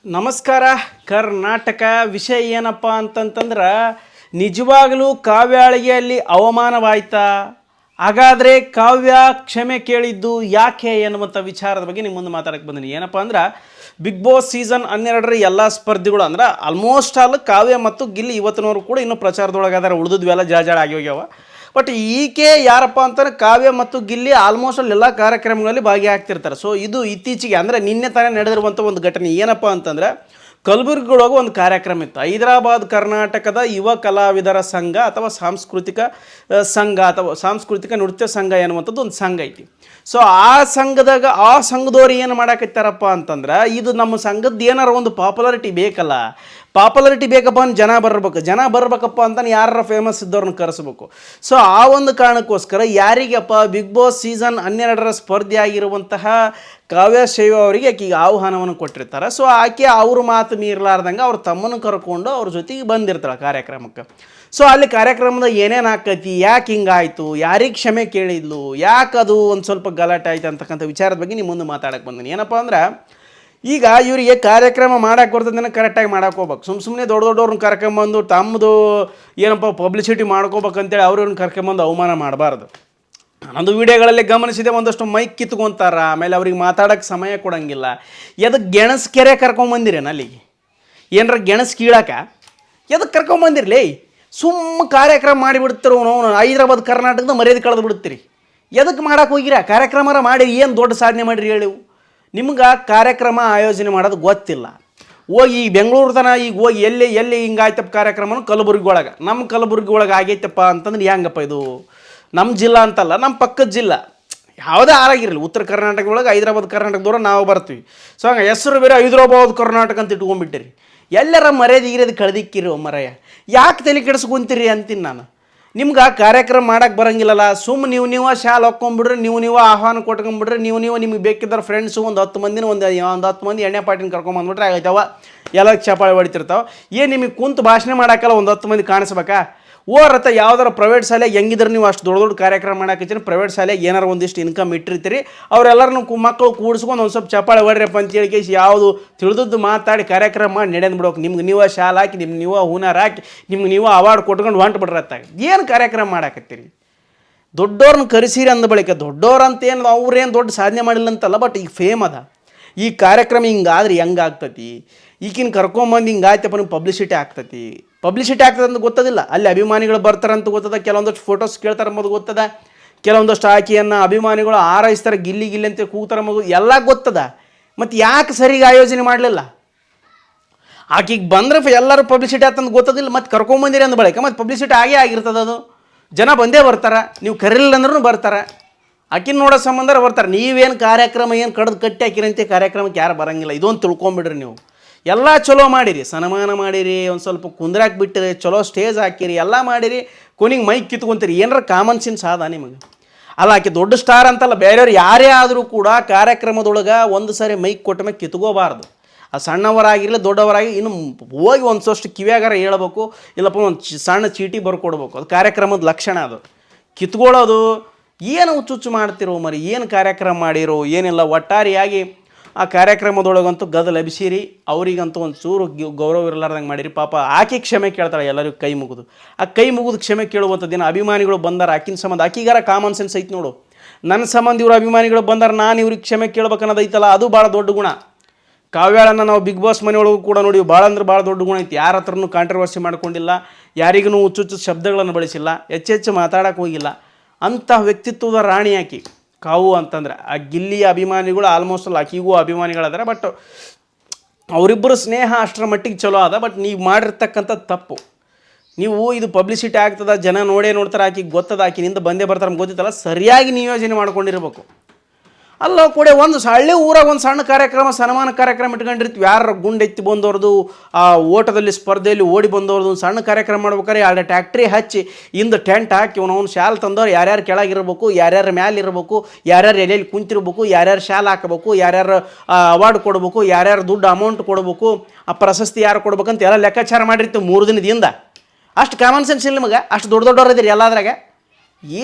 ನಮಸ್ಕಾರ ಕರ್ನಾಟಕ. ವಿಷಯ ಏನಪ್ಪ ಅಂತಂತಂದ್ರೆ ನಿಜವಾಗಲೂ ಕಾವ್ಯಾಳಿಗೆಯಲ್ಲಿ ಅವಮಾನವಾಯ್ತಾ? ಹಾಗಾದರೆ ಕಾವ್ಯ ಕ್ಷಮೆ ಕೇಳಿದ್ದು ಯಾಕೆ ಎನ್ನುವಂಥ ವಿಚಾರದ ಬಗ್ಗೆ ನಿಮ್ಮ ಮುಂದೆ ಮಾತಾಡಕ್ಕೆ ಬಂದಿನಿ. ಏನಪ್ಪ ಅಂದ್ರೆ ಬಿಗ್ ಬಾಸ್ ಸೀಸನ್ 12ರ ಎಲ್ಲ ಸ್ಪರ್ಧಿಗಳು ಅಂದ್ರೆ ಆಲ್ಮೋಸ್ಟ್ ಆಲ್ ಕಾವ್ಯ ಮತ್ತು ಗಿಲ್ಲಿ ಇವತ್ತಿನವರು ಕೂಡ ಇನ್ನೂ ಪ್ರಚಾರದೊಳಗಾದಾರೆ. ಉಳಿದಿದ್ವೆಲ್ಲ ಜಾಳ ಆಗಿ ಹೋಗ್ಯಾವ. ಬಟ್ ಈಕೆ ಯಾರಪ್ಪ ಅಂತಂದ್ರೆ ಕಾವ್ಯ ಮತ್ತು ಗಿಲ್ಲಿ ಆಲ್ಮೋಸ್ಟ್ ಎಲ್ಲ ಕಾರ್ಯಕ್ರಮಗಳಲ್ಲಿ ಭಾಗಿಯಾಗ್ತಿರ್ತಾರೆ. ಸೊ ಇದು ಇತ್ತೀಚೆಗೆ ಅಂದರೆ ನಿನ್ನೆ ತಾನೇ ನಡೆದಿರುವಂಥ ಒಂದು ಘಟನೆ. ಏನಪ್ಪ ಅಂತಂದರೆ ಕಲಬುರಗಿಯೊಳಗೆ ಒಂದು ಕಾರ್ಯಕ್ರಮ ಇತ್ತು. ಹೈದರಾಬಾದ್ ಕರ್ನಾಟಕದ ಯುವ ಕಲಾವಿದರ ಸಂಘ ಅಥವಾ ಸಾಂಸ್ಕೃತಿಕ ಸಂಘ ಅಥವಾ ಸಾಂಸ್ಕೃತಿಕ ನೃತ್ಯ ಸಂಘ ಎನ್ನುವಂಥದ್ದು ಒಂದು ಸಂಘ ಐತಿ. ಸೊ ಆ ಸಂಘದವ್ರು ಏನು ಮಾಡಾಕತ್ತಾರಪ್ಪ ಅಂತಂದ್ರೆ, ಇದು ನಮ್ಮ ಸಂಘದ್ದು ಏನಾರ ಒಂದು ಪಾಪ್ಯುಲಾರಿಟಿ ಬೇಕಲ್ಲ, ಪಾಪ್ಯುಲಾರಿಟಿ ಬೇಕಪ್ಪ ಅಂತ ಜನ ಬರ್ಬೇಕಪ್ಪ ಅಂತ ಯಾರು ಫೇಮಸ್ ಇದ್ದವ್ರನ್ನ ಕರೆಸ್ಬೇಕು. ಸೊ ಆ ಒಂದು ಕಾರಣಕ್ಕೋಸ್ಕರ ಯಾರಿಗಪ್ಪ ಬಿಗ್ ಬಾಸ್ ಸೀಸನ್ 12ರ ಸ್ಪರ್ಧೆಯಾಗಿರುವಂತಹ ಕಾವ್ಯ ಶೈವ ಅವರಿಗೆ ಆಕೆಗೆ ಆಹ್ವಾನವನ್ನು ಕೊಟ್ಟಿರ್ತಾರೆ. ಸೊ ಆಕೆ ಅವ್ರ ಮಾತು ಮೀರಲಾರ್ದಂಗೆ ಅವ್ರ ತಮ್ಮನ್ನು ಕರ್ಕೊಂಡು ಅವ್ರ ಜೊತೆಗೆ ಬಂದಿರ್ತಾಳೆ ಕಾರ್ಯಕ್ರಮಕ್ಕೆ. ಸೊ ಅಲ್ಲಿ ಕಾರ್ಯಕ್ರಮದ ಏನೇನು ಆಕೈತಿ, ಯಾಕೆ ಹಿಂಗಾಯಿತು, ಯಾರಿಗೆ ಕ್ಷಮೆ ಕೇಳಿದ್ಲು, ಯಾಕೆ ಅದು ಒಂದು ಸ್ವಲ್ಪ ಗಲಾಟೆ ಆಯ್ತು ಅಂತಕ್ಕಂಥ ವಿಚಾರದ ಬಗ್ಗೆ ನಿಮ್ಮ ಮುಂದೆ ಮಾತಾಡಕ್ಕೆ ಬಂದಿನಿ. ಏನಪ್ಪ ಅಂದ್ರೆ ಈಗ ಇವರಿಗೆ ಕಾರ್ಯಕ್ರಮ ಮಾಡಕ್ಕೆ ಬರ್ತದನ್ನ ಕರೆಕ್ಟಾಗಿ ಮಾಡಕ್ಕೆ ಹೋಗ್ಬೇಕು. ಸುಮ್ಮನೆ ದೊಡ್ಡವ್ರನ್ನ ಕರ್ಕೊಂಬಂದು ತಮ್ಮದು ಏನಪ್ಪ ಪಬ್ಲಿಸಿಟಿ ಮಾಡ್ಕೋಬೇಕಂತೇಳಿ ಅವ್ರನ್ನ ಕರ್ಕೊಂಬಂದು ಅವಮಾನ ಮಾಡಬಾರ್ದು. ನನ್ನದು ವಿಡಿಯೋಗಳಲ್ಲಿ ಗಮನಿಸಿದೆ, ಒಂದಷ್ಟು ಮೈಕ್ ಕಿತ್ಕೊಂತಾರ, ಆಮೇಲೆ ಅವ್ರಿಗೆ ಮಾತಾಡೋಕ್ಕೆ ಸಮಯ ಕೊಡೋಂಗಿಲ್ಲ. ಎದಕ್ಕೆ ಗೆಣಸು ಕೆರೆ ಕರ್ಕೊಂಬಂದಿರೇನು ಅಲ್ಲಿಗೆ? ಏನರ ಗೆಣಸು ಕೀಳಾಕ ಎದಕ್ಕೆ ಕರ್ಕೊಂಬಂದಿರಲಿ? ಸುಮ್ಮ ಕಾರ್ಯಕ್ರಮ ಮಾಡಿಬಿಡ್ತಿರು. ನಾವು ಹೈದರಾಬಾದ್ ಕರ್ನಾಟಕದ ಮರ್ಯಾದೆ ಕಳೆದು ಬಿಡ್ತೀರಿ. ಎದಕ್ಕೆ ಮಾಡಕ್ಕೆ ಹೋಗಿರ? ಕಾರ್ಯಕ್ರಮ ಮಾಡಿರಿ, ಏನು ದೊಡ್ಡ ಸಾಧನೆ ಮಾಡಿರಿ ಹೇಳಿವು? ನಿಮ್ಗೆ ಕಾರ್ಯಕ್ರಮ ಆಯೋಜನೆ ಮಾಡೋದು ಗೊತ್ತಿಲ್ಲ. ಹೋಗಿ ಬೆಂಗಳೂರು ತನ ಈಗ ಹೋಗಿ ಎಲ್ಲಿ ಹಿಂಗಾಯ್ತಪ್ಪ ಕಾರ್ಯಕ್ರಮನೂ ಕಲಬುರ್ಗಿ ಒಳಗೆ, ನಮ್ಮ ಕಲಬುರ್ಗಿ ಒಳಗೆ ಆಗೈತಪ್ಪ ಅಂತಂದ್ರೆ ಹೆಂಗಪ್ಪ ಇದು? ನಮ್ಮ ಜಿಲ್ಲಾ ಅಂತಲ್ಲ, ನಮ್ಮ ಪಕ್ಕದ ಜಿಲ್ಲಾ ಯಾವುದೇ ಆರಾಗಿರಲಿ, ಉತ್ತರ ಕರ್ನಾಟಕದೊಳಗೆ ಹೈದರಾಬಾದ್ ಕರ್ನಾಟಕದವ್ರು ನಾವು ಬರ್ತೀವಿ. ಸೊ ಹಂಗೆ ಹೆಸರು ಬೇರೆ ಹೈದರಾಬಾದ್ ಕರ್ನಾಟಕ ಅಂತ ಇಟ್ಕೊಂಡ್ಬಿಟ್ಟಿರಿ. ಎಲ್ಲರ ಮರ್ಯಾದೆ ಕಳೆದಿಕ್ಕಿರಿ ಮರಯ್ಯ. ಯಾಕೆ ತಲೆ ಕೆಡಿಸ್ಕೊಂತೀರಿ ಅಂತೀನಿ ನಾನು. ನಿಮ್ಗೆ ಕಾರ್ಯಕ್ರಮ ಮಾಡೋಕ್ಕೆ ಬರೋಂಗಿಲ್ಲಲ್ಲ, ಸುಮ್ಮನೆ ನೀವು ಶಾಲೆ ಹಾಕ್ಕೊಂಬಿಡ್ರಿ, ನೀವು ಆಹ್ವಾನ ಕೊಟ್ಕೊಂಬಿಡ್ರಿ, ನೀವು ನಿಮ್ಗೆ ಬೇಕಿದ್ದಾರೆ ಫ್ರೆಂಡ್ಸು ಒಂದು 10 ಮಂದಿನ ಒಂದು 10 ಮಂದಿ ಎಣ್ಣೆ ಪಾಟಿನ ಕರ್ಕೊಂಬಂದ್ಬಿಟ್ರೆ ಆಗೈತವ, ಎಲ್ಲ ಚಪಾಳಿ ಹೊಡಿತಿರ್ತಾವೆ. ಏನು ನಿಮಗೆ ಕುಂತು ಭಾಷಣ ಮಾಡೋಕ್ಕಲ್ಲ ಒಂದು 10 ಮಂದಿ ಕಾಣಿಸ್ಬೇಕಾ? ಓರತ್ತ ಯಾವ್ದಾರ ಪ್ರೈವೇಟ್ ಶಾಲೆಗೆ ಹೆಂಗಿದ್ರೆ ನೀವು ಅಷ್ಟು ದೊಡ್ಡ ಕಾರ್ಯಕ್ರಮ ಮಾಡಾಕತ್ತೀರಿ, ಪ್ರೈವೇಟ್ ಶಾಲೆಗೆ ಏನಾರು ಒಂದಿಷ್ಟು ಇನ್ಕಮ್ ಇಟ್ಟಿರ್ತೀರಿ, ಅವರೆಲ್ಲರನ್ನು ಮಕ್ಕಳು ಕೂಡಿಸ್ಕೊಂಡು ಒಂದು ಸ್ವಲ್ಪ ಚಪಾಳಿ ಹೊಡ್ರಪ್ಪ ಅಂತ ಹೇಳಿ ಯಾವುದು ತಿಳಿದದ್ದು ಮಾತಾಡಿ ಕಾರ್ಯಕ್ರಮ ಮಾಡಿ ನಡೆದು ಬಿಡೋಕೆ. ನಿಮ್ಗೆ ನೀವು ಶಾಲೆ ಹಾಕಿ, ನಿಮ್ಗೆ ನೀವು ಹೂನಾರ ಹಾಕಿ, ನಿಮ್ಗೆ ನೀವು ಅವಾರ್ಡ್ ಕೊಟ್ಕೊಂಡು ಹೊಂಟು ಬಿಡ್ರತ್ತಾಗ ಏನು ಕಾರ್ಯಕ್ರಮ ಮಾಡಾಕತ್ತೀರಿ? ದೊಡ್ಡವ್ರನ್ನ ಕರೆಸಿರಿ ಅಂದ ಬಳಿಕ ದೊಡ್ಡವ್ರಂತೇನು ಅವ್ರೇನು ದೊಡ್ಡ ಸಾಧನೆ ಮಾಡಿಲ್ಲ ಅಂತಲ್ಲ, ಬಟ್ ಈಗ ಫೇಮ್ ಅದ. ಈ ಕಾರ್ಯಕ್ರಮ ಹಿಂಗಾದ್ರೆ ಹೆಂಗಾಗ್ತತಿ? ಈಗಿನ ಕರ್ಕೊಂಬಂದು ಹಿಂಗಾಯ್ತಪ್ಪ ನಿಮ್ಗೆ ಪಬ್ಲಿಸಿಟಿ ಆಗ್ತತಿ. ಪಬ್ಲಿಸಿಟಿ ಆಗ್ತದೆ ಅಂತ ಗೊತ್ತದಿಲ್ಲ. ಅಲ್ಲಿ ಅಭಿಮಾನಿಗಳು ಬರ್ತಾರಂತ ಗೊತ್ತದ, ಕೆಲವೊಂದಷ್ಟು ಫೋಟೋಸ್ ಕೇಳ್ತಾರೆ ಅಂಬೋದು ಗೊತ್ತದ, ಕೆಲವೊಂದಷ್ಟು ಆಕೆಯನ್ನು ಅಭಿಮಾನಿಗಳು ಆರೈಸ್ತಾರೆ, ಗಿಲ್ಲಿ ಅಂತ ಕೂಗ್ತಾರೆ ಮಗು ಎಲ್ಲ ಗೊತ್ತದ. ಮತ್ತು ಯಾಕೆ ಸರಿಗೆ ಆಯೋಜನೆ ಮಾಡಲಿಲ್ಲ? ಆಕೆಗೆ ಬಂದರೆ ಎಲ್ಲರೂ ಪಬ್ಲಿಸಿಟಿ ಆಗ್ತಂದು ಗೊತ್ತದಿಲ್ಲ. ಮತ್ತು ಕರ್ಕೊಂಬಂದಿರಿ ಅಂದ ಬಳಿಕ ಮತ್ತು ಪಬ್ಲಿಸಿಟಿ ಆಗೇ ಆಗಿರ್ತದೆ. ಅದು ಜನ ಬಂದೇ ಬರ್ತಾರೆ, ನೀವು ಕರೀಲಿಲ್ಲ ಅಂದ್ರೂ ಬರ್ತಾರೆ. ಆಕಿನ ನೋಡೋ ಸಂಬಂಧ ಬರ್ತಾರೆ. ನೀವೇನು ಕಾರ್ಯಕ್ರಮ ಏನು ಕಟ್ಟಿ ಹಾಕಿರಂತೆ ಕಾರ್ಯಕ್ರಮಕ್ಕೆ ಯಾರು ಬರೋಂಗಿಲ್ಲ. ಇದೊಂದು ತಿಳ್ಕೊಂಬಿಡ್ರಿ ನೀವು. ಎಲ್ಲ ಚಲೋ ಮಾಡಿರಿ, ಸನ್ಮಾನ ಮಾಡಿರಿ, ಒಂದು ಸ್ವಲ್ಪ ಕುಂದ್ರಾಕ್ ಬಿಟ್ಟಿರಿ, ಚಲೋ ಸ್ಟೇಜ್ ಹಾಕಿರಿ, ಎಲ್ಲ ಮಾಡಿರಿ, ಕೊನೆಗೆ ಮೈಕ್ ಕಿತ್ಕೊಂತೀರಿ. ಏನಾರ ಕಾಮನ್ ಸೆನ್ಸ್ ಆದ ನಿಮಗೆ? ಅಲ್ಲ, ಆಕೆ ದೊಡ್ಡ ಸ್ಟಾರ್ ಅಂತಲ್ಲ, ಬೇರೆಯವ್ರು ಯಾರೇ ಆದರೂ ಕೂಡ ಕಾರ್ಯಕ್ರಮದೊಳಗೆ ಒಂದು ಸಾರಿ ಮೈಕ್ ಕೊಟ್ಟ ಮೇಲೆ ಕಿತ್ಕೋಬಾರ್ದು. ಆ ಸಣ್ಣವರಾಗಿರಲಿ ದೊಡ್ಡವರಾಗಿ ಇನ್ನು ಹೋಗಿ ಒಂದು ಸಷ್ಟು ಕಿವಿಯಾಗಾರ ಹೇಳ್ಬೇಕು, ಇಲ್ಲಪ್ಪ ಒಂದು ಸಣ್ಣ ಚೀಟಿ ಬರ್ಕೊಡ್ಬೇಕು. ಅದು ಕಾರ್ಯಕ್ರಮದ ಲಕ್ಷಣ. ಅದು ಕಿತ್ಕೊಳ್ಳೋದು ಏನು ಹುಚ್ಚುಚ್ಚು ಮಾಡ್ತಿರೋ ಮರಿ, ಏನು ಕಾರ್ಯಕ್ರಮ ಮಾಡಿರೋ ಏನಿಲ್ಲ. ಒಟ್ಟಾರೆಯಾಗಿ ಆ ಕಾರ್ಯಕ್ರಮದೊಳಗಂತೂ ಗದಲ ಎಬ್ಸಿರಿ. ಅವರಿಗಂತೂ ಒಂದು ಚೂರು ಗೌರವ ಇರಲಾರ್ದಂಗೆ ಮಾಡಿರಿ. ಪಾಪ ಆಕೆ ಕ್ಷಮೆ ಕೇಳ್ತಾಳೆ ಎಲ್ಲರಿಗೂ ಕೈ ಮುಗಿದು. ಆ ಕೈ ಮುಗಿದು ಕ್ಷಮೆ ಕೇಳುವಂಥ ದಿನ ಅಭಿಮಾನಿಗಳು ಬಂದಾರ ಆಕಿನ ಸಂಬಂಧ. ಆಕಿಗಾರ ಕಾಮನ್ ಸೆನ್ಸ್ ಐತೆ ನೋಡು. ನನ್ನ ಸಂಬಂಧ ಇವರು ಅಭಿಮಾನಿಗಳು ಬಂದಾರ, ನಾನು ಇವ್ರಿಗೆ ಕ್ಷಮೆ ಕೇಳ್ಬೇಕನ್ನೋದು ಐತಲ್ಲ, ಅದು ಭಾಳ ದೊಡ್ಡ ಗುಣ. ಕಾವ್ಯಾಳನ್ನು ನಾವು ಬಿಗ್ ಬಾಸ್ ಮನೆಯೊಳಗೂ ಕೂಡ ನೋಡಿ, ಭಾಳ ಅಂದ್ರೆ ಭಾಳ ದೊಡ್ಡ ಗುಣ ಐತಿ. ಯಾರ ಹತ್ರನೂ ಕಾಂಟ್ರವರ್ಸಿ ಮಾಡ್ಕೊಂಡಿಲ್ಲ, ಯಾರಿಗೂ ಹುಚ್ಚುಚ್ಚು ಶಬ್ದಗಳನ್ನು ಬಳಸಿಲ್ಲ, ಹೆಚ್ಚು ಮಾತಾಡೋಕೆ ಹೋಗಿಲ್ಲ. ಅಂಥ ವ್ಯಕ್ತಿತ್ವದ ರಾಣಿ ಆಕಿ ಕಾವು ಅಂತಂದ್ರೆ. ಆ ಗಿಲ್ಲಿಯ ಅಭಿಮಾನಿಗಳು ಆಲ್ಮೋಸ್ಟ್ ಅಲ್ಲ ಆಕಿಗೂ ಅಭಿಮಾನಿಗಳದಾರೆ. ಬಟ್ ಅವರಿಬ್ಬರು ಸ್ನೇಹ ಅಷ್ಟರ ಮಟ್ಟಿಗೆ ಚಲೋ ಅದ. ಬಟ್ ನೀವು ಮಾಡಿರ್ತಕ್ಕಂಥ ತಪ್ಪು. ನೀವು ಇದು ಪಬ್ಲಿಸಿಟಿ ಆಗ್ತದ, ಜನ ನೋಡ್ತಾರೆ, ಆಕಿಗೆ ಗೊತ್ತದ, ಆಕಿನಿಂದ ಬಂದೇ ಬರ್ತಾರೆ ಗೊತ್ತಿತ್ತಲ್ಲ, ಸರಿಯಾಗಿ ನಿಯೋಜನೆ ಮಾಡ್ಕೊಂಡಿರ್ಬೇಕು. ಅಲ್ಲ ಕೂಡ ಒಂದು ಹಳ್ಳಿ ಊರಾಗ ಒಂದು ಸಣ್ಣ ಕಾರ್ಯಕ್ರಮ, ಸನ್ಮಾನ ಕಾರ್ಯಕ್ರಮ ಇಟ್ಕೊಂಡಿರ್ತೀವಿ. ಯಾರು ಗುಂಡೆತ್ತಿ ಬಂದವ್ರದ್ದು, ಆ ಓಟದಲ್ಲಿ ಸ್ಪರ್ಧೆಯಲ್ಲಿ ಓಡಿ ಬಂದವ್ರದ್ದು ಒಂದು ಸಣ್ಣ ಕಾರ್ಯಕ್ರಮ ಮಾಡ್ಬೇಕಾರೆ 2 ಟ್ಯಾಕ್ಟ್ರಿ ಹಚ್ಚಿ ಇಂದು ಟೆಂಟ್ ಹಾಕಿ ಅವ್ನು ಶಾಲೆ ತಂದವ್ರು ಯಾರ್ಯಾರು ಕೆಳಗಿರ್ಬೇಕು, ಯಾರ್ಯಾರು ಮ್ಯಾಲೆ ಇರಬೇಕು, ಯಾರ್ಯಾರು ಎಲ್ಲೆಲ್ಲಿ ಕುಂತಿರ್ಬೇಕು, ಯಾರ್ಯಾರು ಶಾಲೆ ಹಾಕಬೇಕು, ಯಾರ್ಯಾರು ಅವಾರ್ಡ್ ಕೊಡಬೇಕು, ಯಾರ್ಯಾರು ದುಡ್ಡು ಅಮೌಂಟ್ ಕೊಡಬೇಕು, ಆ ಪ್ರಶಸ್ತಿ ಯಾರು ಕೊಡ್ಬೇಕಂತ ಎಲ್ಲ ಲೆಕ್ಕಾಚಾರ ಮಾಡಿರ್ತೀವಿ 3 ದಿನದಿಂದ. ಅಷ್ಟು ಕಾಮನ್ ಸೆನ್ಸ್ ಇಲ್ಲ ನಿಮಗೆ? ಅಷ್ಟು ದೊಡ್ಡವ್ರು ಇದ್ದೀರಿ ಎಲ್ಲದ್ರಾಗ.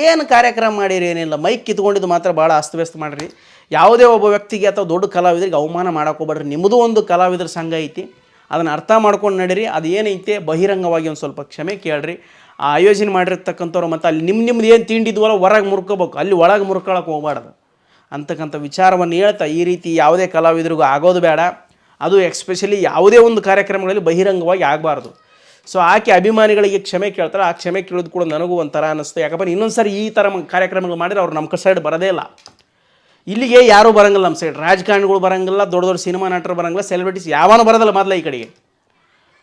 ಏನು ಕಾರ್ಯಕ್ರಮ ಮಾಡಿರಿ? ಏನಿಲ್ಲ, ಮೈಕ್ ಕಿತ್ಕೊಂಡಿದ್ದು ಮಾತ್ರ ಭಾಳ ಅಸ್ತವ್ಯಸ್ತ ಮಾಡಿರಿ. ಯಾವುದೇ ಒಬ್ಬ ವ್ಯಕ್ತಿಗೆ ಅಥವಾ ದೊಡ್ಡ ಕಲಾವಿದರಿಗೆ ಅವಮಾನ ಮಾಡೋಕೆ ಹೋಗ್ಬೇಡ್ರಿ. ನಿಮ್ಮದು ಒಂದು ಕಲಾವಿದರ ಸಂಘ ಐತಿ, ಅದನ್ನು ಅರ್ಥ ಮಾಡ್ಕೊಂಡು ನಡೀರಿ. ಅದು ಏನೈತೆ ಬಹಿರಂಗವಾಗಿ ಒಂದು ಸ್ವಲ್ಪ ಕ್ಷಮೆ ಕೇಳ್ರಿ. ಆ ಆಯೋಜನೆ ಮಾಡಿರ್ತಕ್ಕಂಥವ್ರು ಮತ್ತು ಅಲ್ಲಿ ನಿಮ್ಮದು ಏನು ತಿಂಡಿದ್ವಲ್ಲ ಹೊರಗೆ ಮುರ್ಕೋಬೇಕು, ಅಲ್ಲಿ ಒಳಗೆ ಮುರ್ಕೊಳಕ್ಕೆ ಹೋಗ್ಬಾರ್ದು ಅಂತಕ್ಕಂಥ ವಿಚಾರವನ್ನು ಹೇಳ್ತಾ, ಈ ರೀತಿ ಯಾವುದೇ ಕಲಾವಿದರಿಗೂ ಆಗೋದು ಬೇಡ. ಅದು ಎಕ್ಸ್ಪೆಷಲಿ ಯಾವುದೇ ಒಂದು ಕಾರ್ಯಕ್ರಮಗಳಲ್ಲಿ ಬಹಿರಂಗವಾಗಿ ಆಗಬಾರ್ದು. ಸೊ ಆಕೆ ಅಭಿಮಾನಿಗಳಿಗೆ ಕ್ಷಮೆ ಕೇಳ್ತಾರೆ. ಆ ಕ್ಷಮೆ ಕೇಳೋದು ಕೂಡ ನನಗೂ ಒಂಥರ ಅನ್ನಿಸ್ತು. ಯಾಕಂದ್ರೆ ಇನ್ನೊಂದು ಸಾರಿ ಈ ಥರ ಕಾರ್ಯಕ್ರಮಗಳು ಮಾಡಿದ್ರೆ ಅವ್ರು ನಮ್ಮ ಸೈಡ್ ಬರೋದೇ ಇಲ್ಲ. ಇಲ್ಲಿಗೆ ಯಾರೂ ಬರೋಂಗಿಲ್ಲ ನಮ್ಮ ಸೈಡ್. ರಾಜಕಾರಣಿಗಳು ಬರೋಂಗಿಲ್ಲ, ದೊಡ್ಡ ದೊಡ್ಡ ಸಿನಿಮಾ ನಟರು ಬರೋಂಗಿಲ್ಲ, ಸೆಲೆಬ್ರಿಟೀಸ್ ಯಾವನೂ ಬರೋದಿಲ್ಲ ಮೊದಲ ಈ ಕಡೆಗೆ.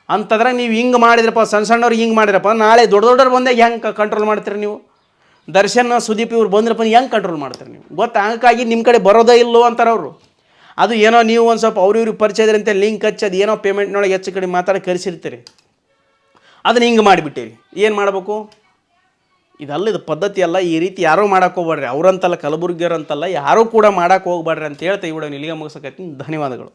ಅಂತಂದ್ರೆ ನೀವು ಹಿಂಗೆ ಮಾಡಿದ್ರಪ್ಪ, ಸಣ್ಣ ಸಣ್ಣವ್ರು ಹಿಂಗೆ ಮಾಡಿರಪ್ಪ, ನಾಳೆ ದೊಡ್ಡ ದೊಡ್ಡವ್ರು ಬಂದಾಗ ಹೆಂಗೆ ಕಂಟ್ರೋಲ್ ಮಾಡ್ತೀರಿ ನೀವು? ದರ್ಶನ್ ಸುದೀಪ್ ಇವ್ರು ಬಂದ್ರಪ್ಪ ಹೆಂಗೆ ಕಂಟ್ರೋಲ್ ಮಾಡ್ತೀರಿ ನೀವು? ಗೊತ್ತಾ? ಹಂಗಾಗಿ ನಿಮ್ಮ ಕಡೆ ಬರೋದೇ ಇಲ್ಲೋ ಅಂತಾರೆ ಅವರು. ಅದು ಏನೋ ನೀವು ಒಂದು ಸ್ವಲ್ಪ ಅವ್ರಿವ್ರಿಗೆ ಪರಿಚಯ ಇದ್ರಂತೆ ಲಿಂಕ್ ಹಚ್ಚಿ ಅದು ಏನೋ ಪೇಮೆಂಟ್ನೊಳಗೆ ಹೆಚ್ಚು ಕಡೆ ಮಾತಾಡಿ ಕರೆಸಿರ್ತೀರಿ, ಅದನ್ನ ಹಿಂಗೆ ಮಾಡಿಬಿಟ್ಟಿರಿ. ಏನು ಮಾಡಬೇಕು? ಇದಲ್ಲ, ಇದು ಪದ್ಧತಿ ಅಲ್ಲ. ಈ ರೀತಿ ಯಾರೂ ಮಾಡೋಕೆ ಹೋಗ್ಬೇಡ್ರಿ. ಅವರಂತಲ್ಲ, ಕಲಬುರ್ಗಿಯವ್ರಂತಲ್ಲ, ಯಾರೂ ಕೂಡ ಮಾಡೋಕೆ ಹೋಗ್ಬೇಡ್ರಿ ಅಂತ ಹೇಳ್ತಾ ಈ ವಿಡಿಯೋ ಇಲ್ಲಿಗೆ ಮುಗಿಸಕತ್ತೀನಿ. ಧನ್ಯವಾದಗಳು.